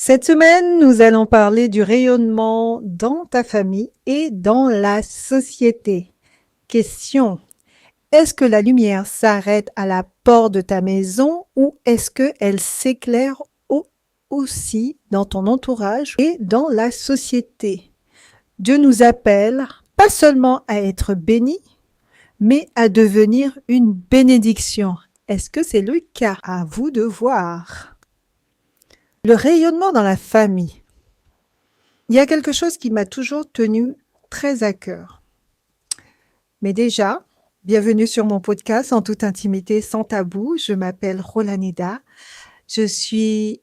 Cette semaine, nous allons parler du rayonnement dans ta famille et dans la société. Question. Est-ce que la lumière s'arrête à la porte de ta maison ou est-ce qu'elle s'éclaire aussi dans ton entourage et dans la société? Dieu nous appelle pas seulement à être bénis, mais à devenir une bénédiction. Est-ce que c'est le cas? À vous de voir. Le rayonnement dans la famille. Il y a quelque chose qui m'a toujours tenu très à cœur. Mais déjà, bienvenue sur mon podcast En toute intimité, sans tabou. Je m'appelle Rolaneda. Je suis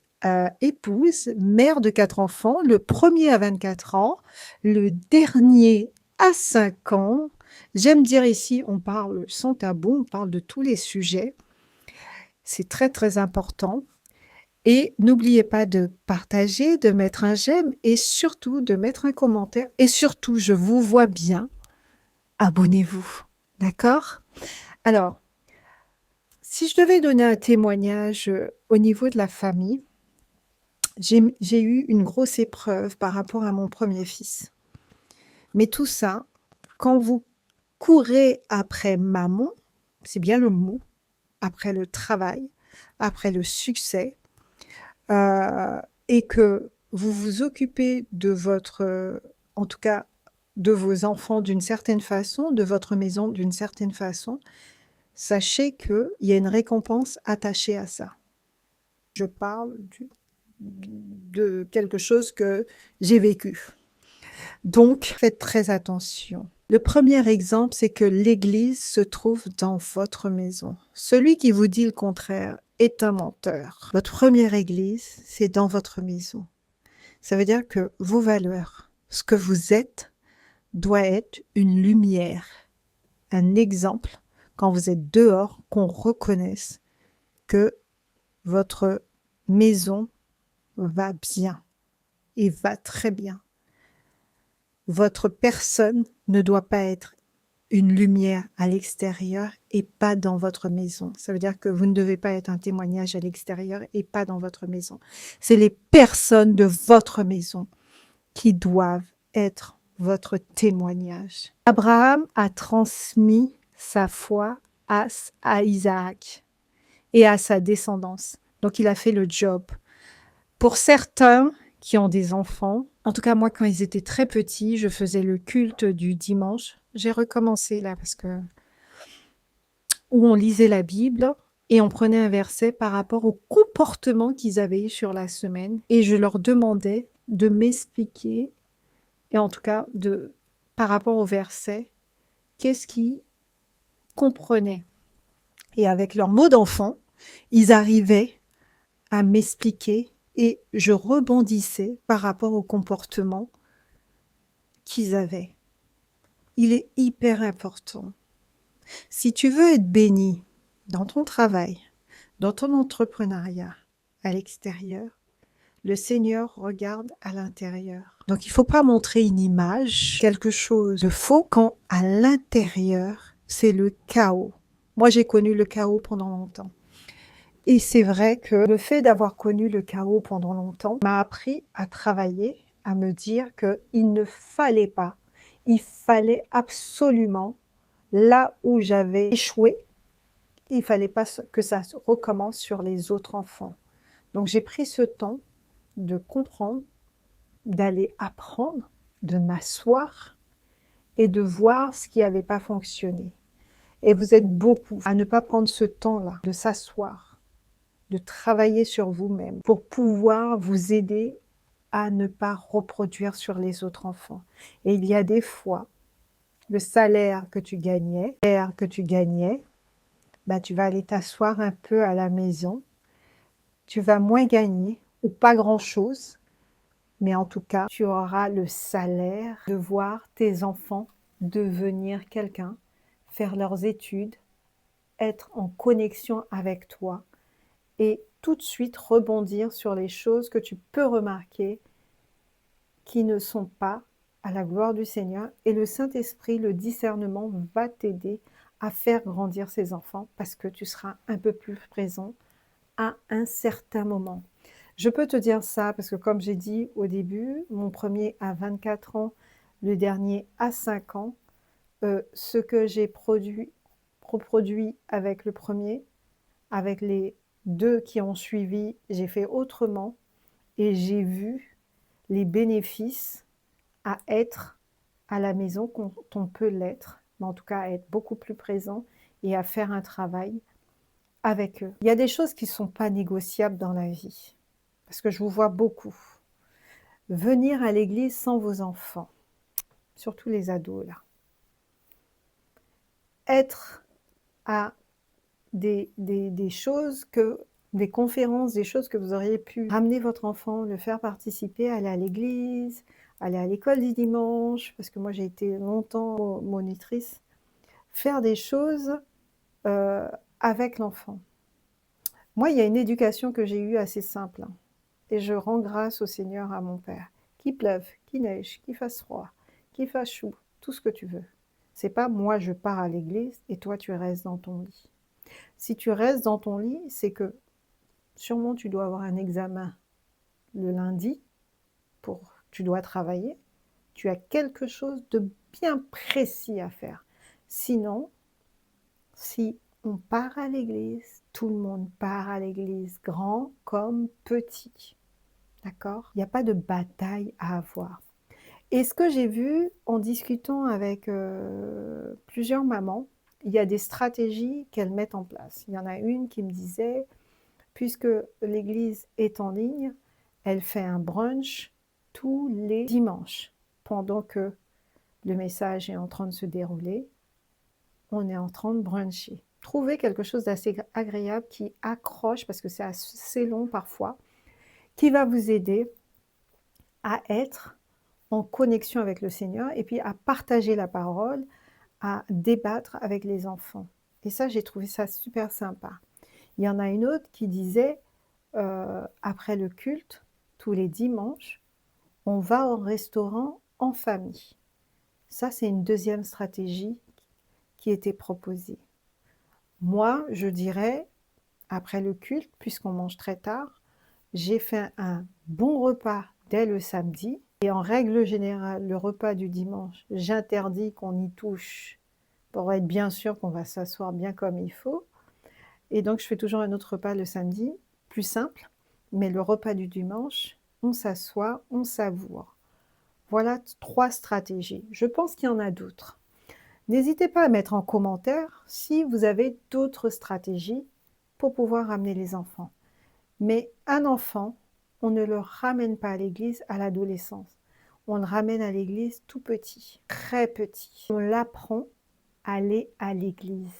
épouse, mère de 4 enfants, le premier à 24 ans, le dernier à 5 ans. J'aime dire ici, on parle sans tabou, on parle de tous les sujets. C'est très, très important. Et n'oubliez pas de partager, de mettre un j'aime et surtout de mettre un commentaire. Et surtout, je vous vois bien, abonnez-vous. D'accord? Alors, si je devais donner un témoignage au niveau de la famille, j'ai eu une grosse épreuve par rapport à mon premier fils. Mais tout ça, quand vous courez après maman, c'est bien le mot, après le travail, après le succès, et que vous vous occupez de votre, en tout cas de vos enfants d'une certaine façon, de votre maison d'une certaine façon, sachez qu'il y a une récompense attachée à ça. Je parle de quelque chose que j'ai vécu. Donc, faites très attention. Le premier exemple, c'est que l'Église se trouve dans votre maison. Celui qui vous dit le contraire est un menteur. Votre première Église, c'est dans votre maison. Ça veut dire que vos valeurs, ce que vous êtes, doit être une lumière, un exemple, quand vous êtes dehors, qu'on reconnaisse que votre maison va bien et va très bien. Votre personne ne doit pas être une lumière à l'extérieur et pas dans votre maison. Ça veut dire que vous ne devez pas être un témoignage à l'extérieur et pas dans votre maison. C'est les personnes de votre maison qui doivent être votre témoignage. Abraham a transmis sa foi à Isaac et à sa descendance. Donc, il a fait le job. Pour certains qui ont des enfants, en tout cas moi, quand ils étaient très petits, je faisais le culte du dimanche. J'ai recommencé là parce que où on lisait la Bible et on prenait un verset par rapport au comportement qu'ils avaient eu sur la semaine et je leur demandais de m'expliquer et en tout cas par rapport au verset, qu'est-ce qu'ils comprenaient. Et avec leurs mots d'enfant, ils arrivaient à m'expliquer et je rebondissais par rapport au comportement qu'ils avaient. Il est hyper important. Si tu veux être béni dans ton travail, dans ton entrepreneuriat, à l'extérieur, le Seigneur regarde à l'intérieur. Donc, il ne faut pas montrer une image, quelque chose de faux, quand à l'intérieur, c'est le chaos. Moi, j'ai connu le chaos pendant longtemps. Et c'est vrai que le fait d'avoir connu le chaos pendant longtemps m'a appris à travailler, à me dire qu'il ne fallait pas, il fallait absolument, là où j'avais échoué, il ne fallait pas que ça recommence sur les autres enfants. Donc j'ai pris ce temps de comprendre, d'aller apprendre, de m'asseoir et de voir ce qui n'avait pas fonctionné. Et vous êtes beaucoup à ne pas prendre ce temps-là, de s'asseoir, de travailler sur vous-même pour pouvoir vous aider à ne pas reproduire sur les autres enfants. Et il y a des fois, le salaire que tu gagnais, ben, tu vas aller t'asseoir un peu à la maison, tu vas moins gagner ou pas grand-chose, mais en tout cas, tu auras le salaire de voir tes enfants devenir quelqu'un, faire leurs études, être en connexion avec toi et tout de suite rebondir sur les choses que tu peux remarquer qui ne sont pas à la gloire du Seigneur. Et le Saint-Esprit, le discernement va t'aider à faire grandir ces enfants parce que tu seras un peu plus présent à un certain moment. Je peux te dire ça parce que comme j'ai dit au début, mon premier a 24 ans, le dernier a 5 ans. Ce que j'ai reproduit avec le premier, avec les 2 qui ont suivi, j'ai fait autrement et j'ai vu les bénéfices à être à la maison quand on peut l'être, mais en tout cas à être beaucoup plus présent et à faire un travail avec eux. Il y a des choses qui ne sont pas négociables dans la vie, parce que je vous vois beaucoup. Venir à l'église sans vos enfants, surtout les ados là. Être à des choses des conférences, des choses que vous auriez pu ramener votre enfant, le faire participer, aller à l'église, aller à l'école du dimanche, parce que moi j'ai été longtemps monitrice, faire des choses avec l'enfant. Moi, il y a une éducation que j'ai eue assez simple, hein, et je rends grâce au Seigneur, à mon Père. Qu'il pleuve, qu'il neige, qu'il fasse froid, qu'il fasse chaud, tout ce que tu veux. C'est pas moi je pars à l'église et toi tu restes dans ton lit. Si tu restes dans ton lit, c'est que sûrement tu dois avoir un examen le lundi, tu dois travailler, tu as quelque chose de bien précis à faire. Sinon, si on part à l'église, tout le monde part à l'église, grand comme petit. D'accord? Il n'y a pas de bataille à avoir. Et ce que j'ai vu en discutant avec plusieurs mamans, il y a des stratégies qu'elles mettent en place. Il y en a une qui me disait, puisque l'église est en ligne, elle fait un brunch tous les dimanches. Pendant que le message est en train de se dérouler, on est en train de bruncher. Trouvez quelque chose d'assez agréable qui accroche, parce que c'est assez long parfois, qui va vous aider à être en connexion avec le Seigneur et puis à partager la parole, à débattre avec les enfants. Et ça, j'ai trouvé ça super sympa. Il y en a une autre qui disait, après le culte, tous les dimanches, on va au restaurant en famille. Ça, c'est une deuxième stratégie qui était proposée. Moi, je dirais, après le culte, puisqu'on mange très tard, j'ai fait un bon repas dès le samedi. Et en règle générale, le repas du dimanche, j'interdis qu'on y touche pour être bien sûr qu'on va s'asseoir bien comme il faut. Et donc, je fais toujours un autre repas le samedi, plus simple. Mais le repas du dimanche, on s'assoit, on savoure. Voilà 3 stratégies. Je pense qu'il y en a d'autres. N'hésitez pas à mettre en commentaire si vous avez d'autres stratégies pour pouvoir ramener les enfants. Mais un enfant, on ne le ramène pas à l'église à l'adolescence. On le ramène à l'église tout petit, très petit. On l'apprend à aller à l'église.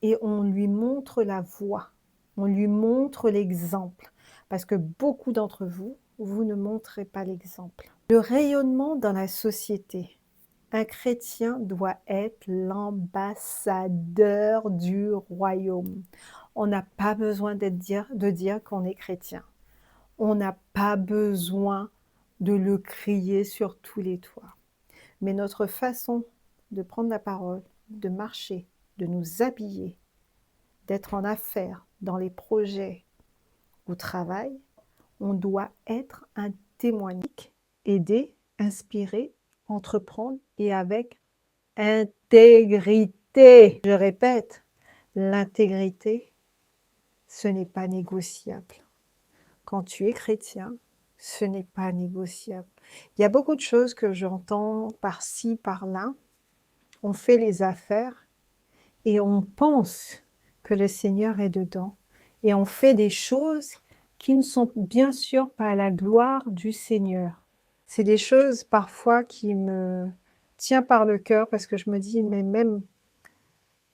Et on lui montre la voie. On lui montre l'exemple. Parce que beaucoup d'entre vous, vous ne montrez pas l'exemple. Le rayonnement dans la société. Un chrétien doit être l'ambassadeur du royaume. On n'a pas besoin de dire qu'on est chrétien. On n'a pas besoin de le crier sur tous les toits. Mais notre façon de prendre la parole, de marcher, de nous habiller, d'être en affaires, dans les projets, au travail, on doit être un témoignage, aider, inspirer, entreprendre et avec intégrité. Je répète, l'intégrité, ce n'est pas négociable. Quand tu es chrétien, ce n'est pas négociable. Il y a beaucoup de choses que j'entends par-ci, par-là. On fait les affaires et on pense que le Seigneur est dedans. Et on fait des choses qui ne sont bien sûr pas à la gloire du Seigneur. C'est des choses parfois qui me tiennent par le cœur parce que je me dis, mais même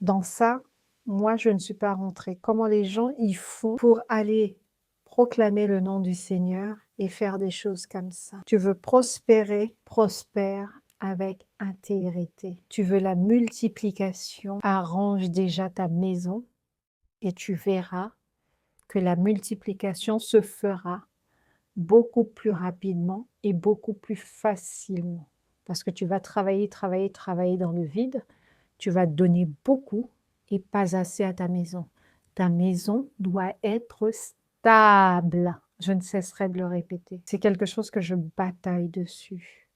dans ça, moi, je ne suis pas rentrée. Comment les gens y font pour aller proclamer le nom du Seigneur et faire des choses comme ça. Tu veux prospérer, prospère avec intégrité. Tu veux la multiplication, arrange déjà ta maison et tu verras que la multiplication se fera beaucoup plus rapidement et beaucoup plus facilement. Parce que tu vas travailler, travailler, travailler dans le vide. Tu vas donner beaucoup et pas assez à ta maison. Ta maison doit être stable. Je ne cesserai de le répéter. C'est quelque chose que je bataille dessus.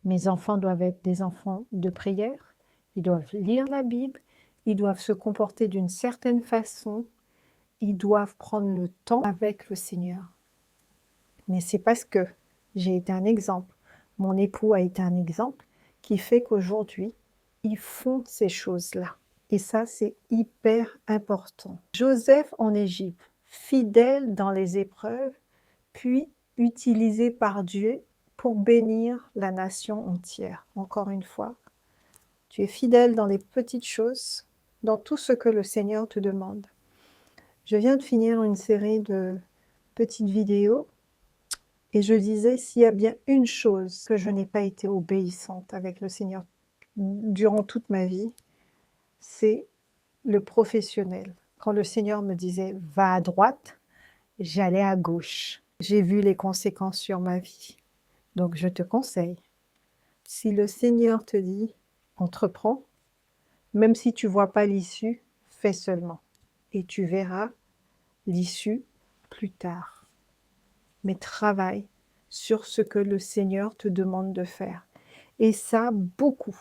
Mes enfants doivent être des enfants de prière. Ils doivent lire la Bible. Ils doivent se comporter d'une certaine façon. Ils doivent prendre le temps avec le Seigneur. Mais c'est parce que j'ai été un exemple, mon époux a été un exemple, qui fait qu'aujourd'hui, ils font ces choses-là. Et ça, c'est hyper important. Joseph en Égypte, fidèle dans les épreuves, puis utilisé par Dieu pour bénir la nation entière. Encore une fois, tu es fidèle dans les petites choses, dans tout ce que le Seigneur te demande. Je viens de finir une série de petites vidéos et je disais, s'il y a bien une chose que je n'ai pas été obéissante avec le Seigneur durant toute ma vie, c'est le professionnel. Quand le Seigneur me disait « va à droite », j'allais à gauche. J'ai vu les conséquences sur ma vie. Donc je te conseille, si le Seigneur te dit « entreprends », même si tu ne vois pas l'issue, fais seulement. Et tu verras l'issue plus tard. Mais travaille sur ce que le Seigneur te demande de faire. Et ça, beaucoup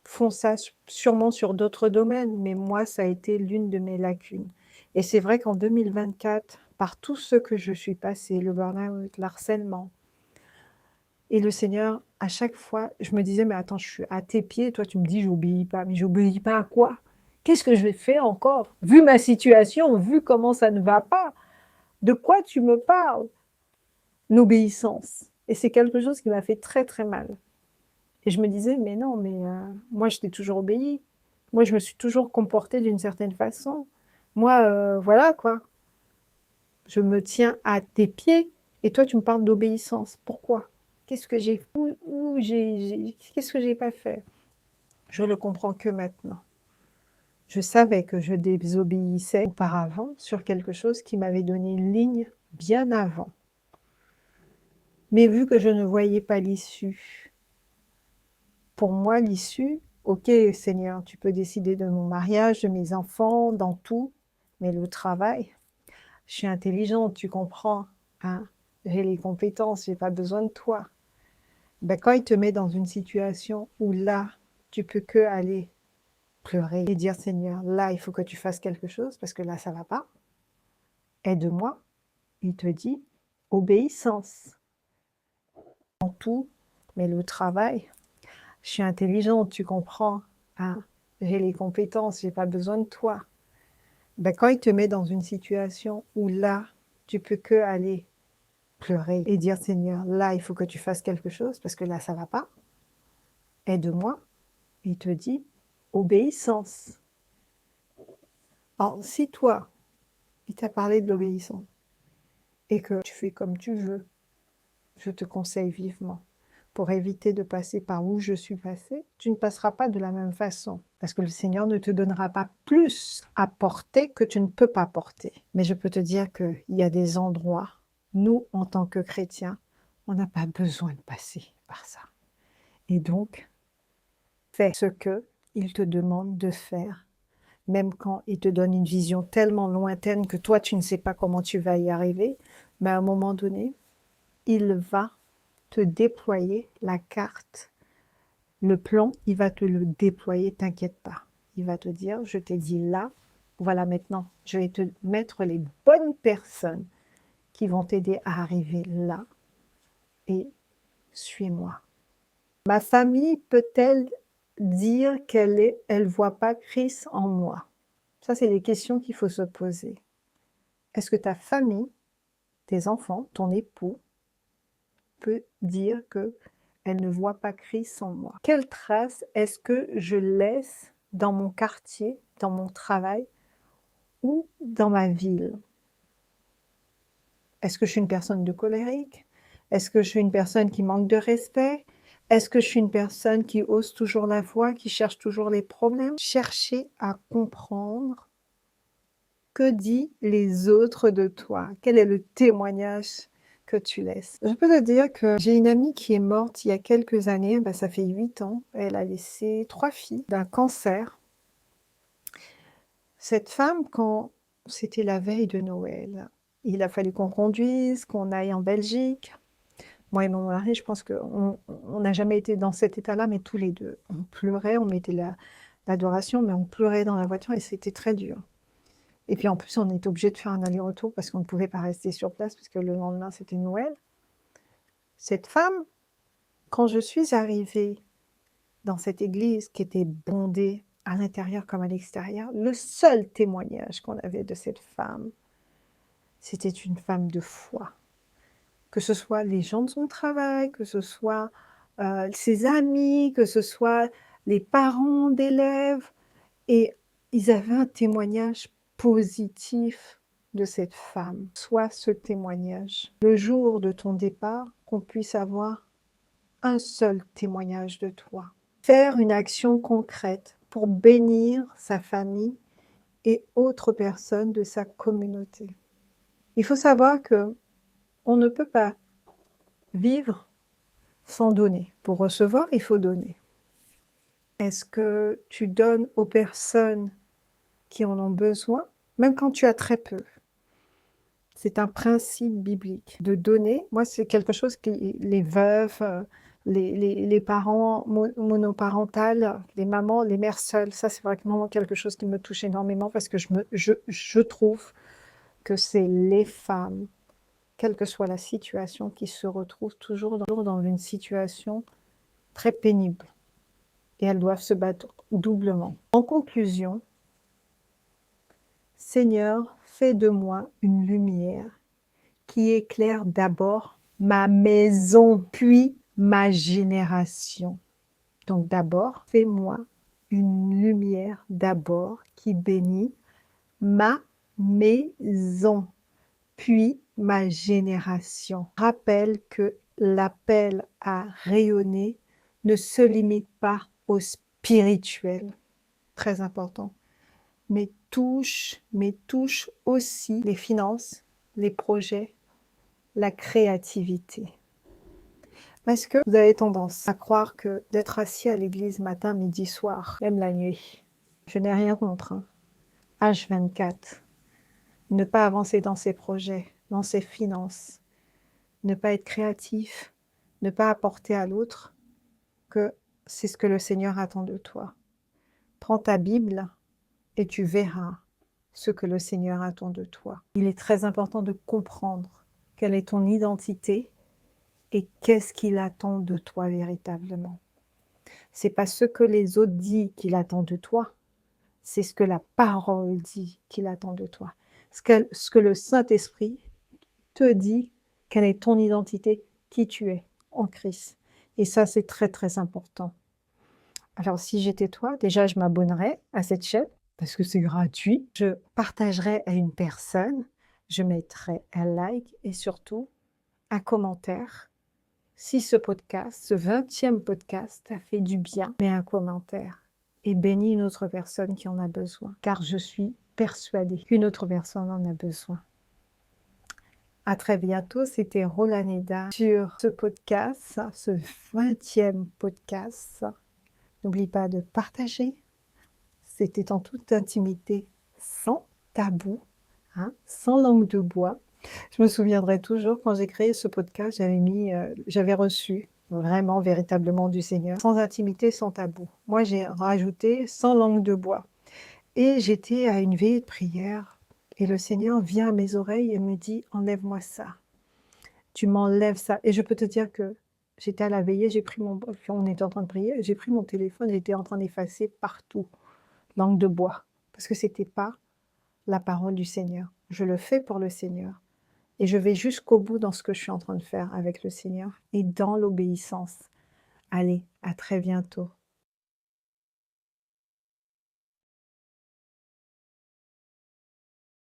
font ça sûrement sur d'autres domaines, mais moi, ça a été l'une de mes lacunes. Et c'est vrai qu'en 2024, par tout ce que je suis passée, le burn-out, l'harcèlement, et le Seigneur, à chaque fois, je me disais, mais attends, je suis à tes pieds, toi tu me dis, j'obéis pas. Mais j'obéis pas à quoi? Qu'est-ce que je vais faire encore? Vu ma situation, vu comment ça ne va pas, de quoi tu me parles? L'obéissance. Et c'est quelque chose qui m'a fait très très mal. Et je me disais, mais non, mais moi je t'ai toujours obéi. Moi je me suis toujours comportée d'une certaine façon. Moi, voilà quoi. Je me tiens à tes pieds et toi tu me parles d'obéissance. Pourquoi? Qu'est-ce que j'ai qu'est-ce que j'ai pas fait? Je le comprends que maintenant. Je savais que je désobéissais auparavant sur quelque chose qui m'avait donné une ligne bien avant. Mais vu que je ne voyais pas l'issue, pour moi, l'issue, ok Seigneur, tu peux décider de mon mariage, de mes enfants, dans tout, mais le travail, je suis intelligente, tu comprends, hein? J'ai les compétences, j'ai pas besoin de toi. Ben, quand il te met dans une situation où là, tu peux que aller pleurer et dire Seigneur, là, il faut que tu fasses quelque chose parce que là, ça va pas. Aide-moi. Il te dit obéissance. En tout, mais le travail, je suis intelligente, tu comprends, hein? J'ai les compétences, j'ai pas besoin de toi. Ben, quand il te met dans une situation où là, tu peux que aller pleurer et dire Seigneur, là, il faut que tu fasses quelque chose parce que là, ça va pas. Aide-moi. Il te dit obéissance. Alors, si toi, il t'a parlé de l'obéissance et que tu fais comme tu veux, je te conseille vivement, pour éviter de passer par où je suis passée, tu ne passeras pas de la même façon. Parce que le Seigneur ne te donnera pas plus à porter que tu ne peux pas porter. Mais je peux te dire qu'il y a des endroits, nous, en tant que chrétiens, on n'a pas besoin de passer par ça. Et donc, fais ce qu'il te demande de faire, même quand il te donne une vision tellement lointaine que toi, tu ne sais pas comment tu vas y arriver, mais à un moment donné, il va te déployer la carte, le plan, il va te le déployer, t'inquiète pas. Il va te dire, je t'ai dit là, voilà maintenant, je vais te mettre les bonnes personnes qui vont t'aider à arriver là et suis-moi. Ma famille peut-elle dire elle voit pas Christ en moi? Ça, c'est des questions qu'il faut se poser. Est-ce que ta famille, tes enfants, ton époux, peut dire que elle ne voit pas Christ en moi? Quelle trace est-ce que je laisse dans mon quartier, dans mon travail ou dans ma ville? Est-ce que je suis une personne de colérique? Est-ce que je suis une personne qui manque de respect? Est-ce que je suis une personne qui hausse toujours la voix, qui cherche toujours les problèmes? Cherchez à comprendre que disent les autres de toi. Quel est le témoignage que tu laisses? Je peux te dire que j'ai une amie qui est morte il y a quelques années, ça fait 8 ans. Elle a laissé 3 filles d'un cancer. Cette femme, quand c'était la veille de Noël, il a fallu qu'on conduise, qu'on aille en Belgique. Moi et mon mari, je pense qu'on n'a jamais été dans cet état-là, mais tous les deux. On pleurait, on mettait l'adoration, mais on pleurait dans la voiture et c'était très dur. Et puis en plus, on était obligé de faire un aller-retour parce qu'on ne pouvait pas rester sur place parce que le lendemain, c'était Noël. Cette femme, quand je suis arrivée dans cette église qui était bondée à l'intérieur comme à l'extérieur, le seul témoignage qu'on avait de cette femme, c'était une femme de foi. Que ce soit les gens de son travail, que ce soit ses amis, que ce soit les parents d'élèves, et ils avaient un témoignage positif de cette femme. Sois ce témoignage. Le jour de ton départ, qu'on puisse avoir un seul témoignage de toi. Faire une action concrète pour bénir sa famille et autres personnes de sa communauté. Il faut savoir que on ne peut pas vivre sans donner. Pour recevoir, il faut donner. Est-ce que tu donnes aux personnes qui en ont besoin, même quand tu as très peu? C'est un principe biblique de donner. Moi, c'est quelque chose qui, les veuves, les parents monoparentales, les mamans, les mères seules, ça c'est vraiment quelque chose qui me touche énormément parce que je trouve que c'est les femmes, quelle que soit la situation, qui se retrouvent toujours dans une situation très pénible. Et elles doivent se battre doublement. En conclusion, Seigneur, fais de moi une lumière qui éclaire d'abord ma maison, puis ma génération. Donc d'abord, fais-moi une lumière d'abord qui bénit ma maison, puis ma génération. Rappelle que l'appel à rayonner ne se limite pas au spirituel, très important, mais touche aussi les finances, les projets, la créativité. Parce que vous avez tendance à croire que d'être assis à l'église matin, midi, soir, même la nuit, je n'ai rien contre, hein. H24, ne pas avancer dans ses projets, dans ses finances, ne pas être créatif, ne pas apporter à l'autre, que c'est ce que le Seigneur attend de toi. Prends ta Bible et tu verras ce que le Seigneur attend de toi. Il est très important de comprendre quelle est ton identité et qu'est-ce qu'il attend de toi véritablement. C'est pas ce que les autres disent qu'il attend de toi, c'est ce que la parole dit qu'il attend de toi. Ce que le Saint-Esprit te dit, quelle est ton identité, qui tu es en Christ. Et ça, c'est très, très important. Alors, si j'étais toi, déjà, je m'abonnerais à cette chaîne parce que c'est gratuit. Je partagerai à une personne, je mettrai un like et surtout un commentaire. Si ce podcast, ce 20e podcast, t'a fait du bien, mets un commentaire et bénis une autre personne qui en a besoin, car je suis persuadée qu'une autre personne en a besoin. À très bientôt, c'était Rolaneda sur ce podcast, ce 20e podcast. N'oublie pas de partager. C'était en toute intimité, sans tabou, hein, sans langue de bois. Je me souviendrai toujours quand j'ai créé ce podcast, j'avais reçu vraiment, véritablement du Seigneur, sans intimité, sans tabou. Moi, j'ai rajouté sans langue de bois. Et j'étais à une veillée de prière et le Seigneur vient à mes oreilles et me dit « Enlève-moi ça. Tu m'enlèves ça. » Et je peux te dire que j'étais à la veillée, on était en train de prier, j'ai pris mon téléphone, j'étais en train d'effacer partout, langue de bois, parce que c'était pas la parole du Seigneur. Je le fais pour le Seigneur. Et je vais jusqu'au bout dans ce que je suis en train de faire avec le Seigneur et dans l'obéissance. Allez, à très bientôt.